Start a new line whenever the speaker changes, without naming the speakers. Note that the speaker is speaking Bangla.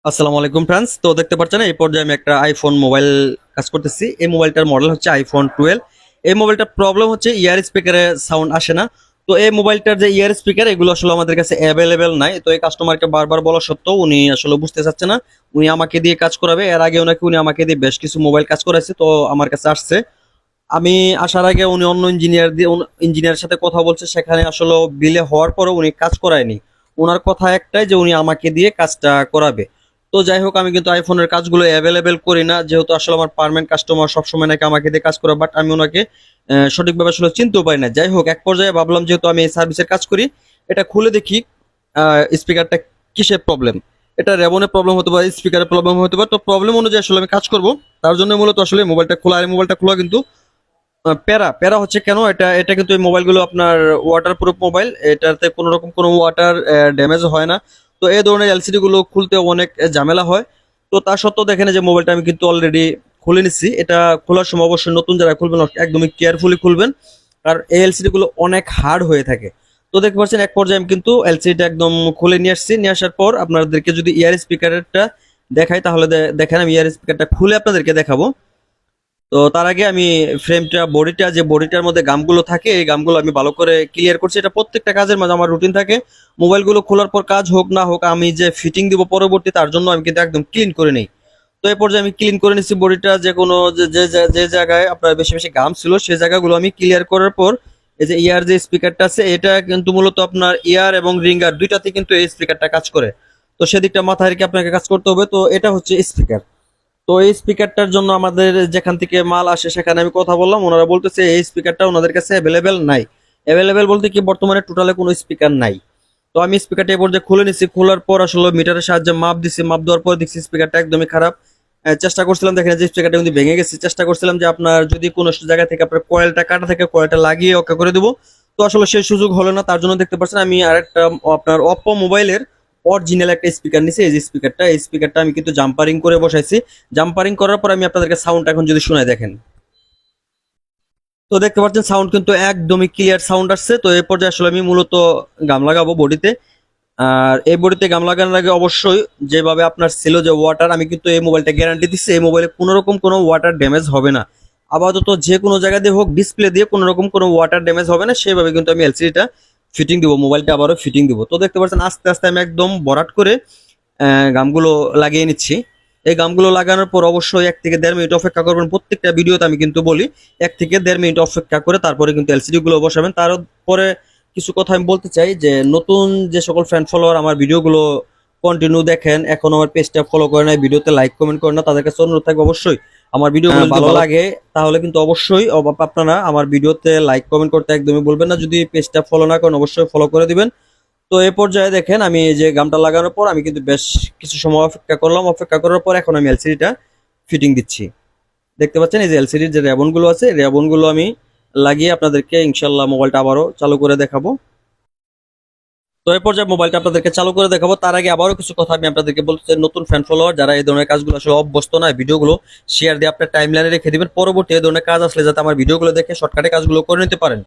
আসসালামু আলাইকুম ফ্রেন্ডস। তো দেখতে পাচ্ছেন এই পর্যায়ে আমি একটা আইফোন মোবাইল কাজ করতেছি। এই মোবাইলটার মডেল হচ্ছে আইফোন 12। এই মোবাইলটার প্রবলেম হচ্ছে ইয়ার স্পিকারে সাউন্ড আসে না। তো এই মোবাইলটার যে ইয়ার স্পিকার এগুলো আসলে আমাদের কাছে অ্যাভেলেবেল নাই। তো এই কাস্টমারকে বারবার বলা সত্ত্বেও উনি আসলে বুঝতে চাচ্ছে না। উনি আমাকে দিয়ে কাজ করাবে, এর আগে ওনাকে উনি আমাকে দিয়ে বেশ কিছু মোবাইল কাজ করাইছে, তো আমার কাছে আসছে। আমি আসার আগে উনি অন্য ইঞ্জিনিয়ারের সাথে কথা বলছে, সেখানে আসলে বিলে হওয়ার পরও উনি কাজ করায়নি। ওনার কথা একটাই যে উনি আমাকে দিয়ে কাজটা করাবে। তো যাই হোক, আমি কিন্তু আইফোনের কাজগুলো অ্যাভেলেবেল করি না, যেহেতু আসলে আমার পার্মানেন্ট কাস্টমার সবসময় নাকি আমাকে দিয়ে কাজ করে, বাট আমি ওনাকে সঠিকভাবে আসলে চিনতেও পারি না। যাই হোক, এক পর্যায়ে ভাবলাম যেহেতু আমি এই সার্ভিসের কাজ করি, এটা খুলে দেখি স্পিকারটা কিসের প্রবলেম। এটা রেবনের প্রবলেম হতে পারে, স্পিকারের প্রবলেম হতে পারে। তো প্রবলেম অনুযায়ী আসলে আমি কাজ করব, তার জন্য মূলত আসলে মোবাইলটা খোলা। আর মোবাইলটা খোলা কিন্তু প্যারা প্যারা হচ্ছে কেন, এটা এটা কিন্তু এই মোবাইলগুলো আপনার ওয়াটার প্রুফ মোবাইল, এটাতে কোনো রকম কোনো ওয়াটার ড্যামেজ হয় না। তো এই ধরনের এলসিডি গুলো খুলতে অনেক ঝামেলা হয়। তো তা সত্ত্বেও দেখেন যে মোবাইলটা আমি কিন্তু অলরেডি খুলে নিচ্ছি। এটা খোলার সময় অবশ্যই নতুন যারা খুলবেন একদমই কেয়ারফুলি খুলবেন, আর এই এলসিডি গুলো অনেক হার্ড হয়ে থাকে। তো দেখতে পাচ্ছেন এক পর্যায়ে আমি কিন্তু এলসিডিটা একদম খুলে নিয়ে আসছি। নিয়ে আসার পর আপনাদেরকে যদি ইয়ার স্পিকারটা দেখাই, তাহলে দেখেন আমি ইয়ার স্পিকারটা খুলে আপনাদেরকে দেখাবো। তো তার আগে আমি ফ্রেমটা বডিটা যে বডিটার মধ্যে গামগুলো থাকে, এই গামগুলো আমি ভালো করে ক্লিয়ার করছি। এটা প্রত্যেকটা কাজের মাঝে আমার রুটিন থাকে। মোবাইলগুলো খোলার পর কাজ হোক না হোক, আমি যে ফিটিং দিব পরবর্তী, তার জন্য আমি কিন্তু একদম ক্লিন করে নিই। তো এই পর্যায়ে আমি ক্লিন করে নিচ্ছি বডিটা। যে কোনো যে যে যে- যে জায়গায় আপনার বেশি বেশি গাম ছিল, সেই জায়গাগুলো আমি ক্লিয়ার করার পর এই যে ইয়ার যে স্পিকারটা আছে, এটা কিন্তু মূলত আপনার ইয়ার এবং রিঙ্গার দুইটাতে কিন্তু এই স্পিকারটা কাজ করে। তো সেদিকটা মাথায় রেখে আপনাকে কাজ করতে হবে। তো এটা হচ্ছে স্পিকার। তো এই স্পিকারটার জন্য আমাদের যেখান থেকে মাল আসে সেখানে আমি কথা বললাম, ওনারা বলতেছে এই স্পিকারটা ওনাদের কাছে অ্যাভেলেবেল নাই। অ্যাভেলেবেল বলতে কি, বর্তমানে টোটালে কোনো স্পিকার নাই। তো আমি স্পিকারটা এবার যে খুলে নিচ্ছি, খোলার পর আসলে মিটারের সাহায্যে মাপ দিছি। মাপ দেওয়ার পর দেখছি স্পিকারটা একদমই খারাপ। চেষ্টা করছিলাম, দেখেন যে স্পিকারটা কিন্তু ভেঙে গেছে। চেষ্টা করছিলাম যে আপনার যদি কোনো জায়গা থেকে আপনার কয়েলটা কাটা থেকে কয়েলটা লাগিয়ে ওকে করে দেবো, তো আসলে সেই সুযোগ হলো না। তার জন্য দেখতে পাচ্ছেন আমি আরেকটা আপনার অপ্পো মোবাইলের অরিজিনাল একটা স্পিকার নিছি। এই যে স্পিকারটা, এই স্পিকারটা আমি কিন্তু জাম্পারিং করে বসাইছি। জাম্পারিং করার পর আমি আপনাদেরকে সাউন্ড এখন যদি শোনাই, দেখেন। তো দেখতে পাচ্ছেন সাউন্ড কিন্তু একদমই ক্লিয়ার সাউন্ড আসছে। তো এই পর্যায়ে আসলে আমি মূলত গাম লাগাবো বডিতে। আর এই বডিতে গাম লাগানোর আগে অবশ্যই যেভাবে আপনার ছিল যে ওয়াটার, আমি কিন্তু এই মোবাইলটা গ্যারান্টি দিচ্ছি এই মোবাইলে কোনো রকম কোনো ওয়াটার ড্যামেজ হবে না। আপাতত যে কোনো জায়গা দিয়ে হোক, ডিসপ্লে দিয়ে কোনো রকম কোনো ওয়াটার ড্যামেজ হবে না, সেভাবে কিন্তু আমি এলসিডিটা ফিটিং দিব, মোবাইলটা আবারও ফিটিং দিব। তো দেখতে পাচ্ছেন আস্তে আস্তে আমি একদম ভরাট করে গামগুলো লাগিয়ে নিচ্ছি। এই গামগুলো লাগানোর পর অবশ্যই 1 থেকে 1.5 মিনিট অপেক্ষা করবেন। প্রত্যেকটা ভিডিওতে আমি কিন্তু বলি 1 থেকে 1.5 মিনিট অপেক্ষা করে তারপরে কিন্তু এলসিডি গুলো বসাবেন। তারপরে কিছু কথা আমি বলতে চাই যে নতুন যে সকল ফ্যান ফলোয়ার আমার ভিডিওগুলো কন্টিনিউ দেখেন, এখন আমার পেজটা ফলো করে নাই, ভিডিওতে লাইক কমেন্ট করে না, তাদের কাছে অনুরোধ থাকবে অবশ্যই আমার ভিডিওগুলো যদি ভালো লাগে তাহলে কিন্তু অবশ্যই আপনারা আমার ভিডিওতে লাইক কমেন্ট করতে একদমই বলবেন না। যদি পেজটা ফলো না করেন অবশ্যই ফলো করে দিবেন। তো এই পর্যায়ে দেখেন আমি এই যে গামটা লাগানোর পর আমি কিন্তু বেশ কিছু সময় অপেক্ষা করলাম। অপেক্ষা করার পর এখন আমি এলসিডিটা ফিটিং দিচ্ছি। দেখতে পাচ্ছেন এই যে এলসিডির যে রেবন গুলো আছে, রেবন গুলো আমি লাগিয়ে আপনাদেরকে ইনশাল্লাহ মোবাইলটা আবারও চালু করে দেখাবো। তো এই পর্যায়ে মোবাইলটা আপনাদেরকে চালু করে দেখাবো, তার আগে আবারও কিছু কথা আমি আপনাদেরকে বলতে চাই। নতুন ফ্যান ফলোয়ার যারা এই ধরনের কাজগুলো আসলে অভ্যস্ত নয়, ভিডিওগুলো শেয়ার দিয়ে আপনার টাইম লাইনে রেখে দিবেন। পরবর্তী এই ধরনের কাজ আসলে যাতে আমার ভিডিওগুলো দেখে শর্টকাটে কাজগুলো করে নিতে পারেন।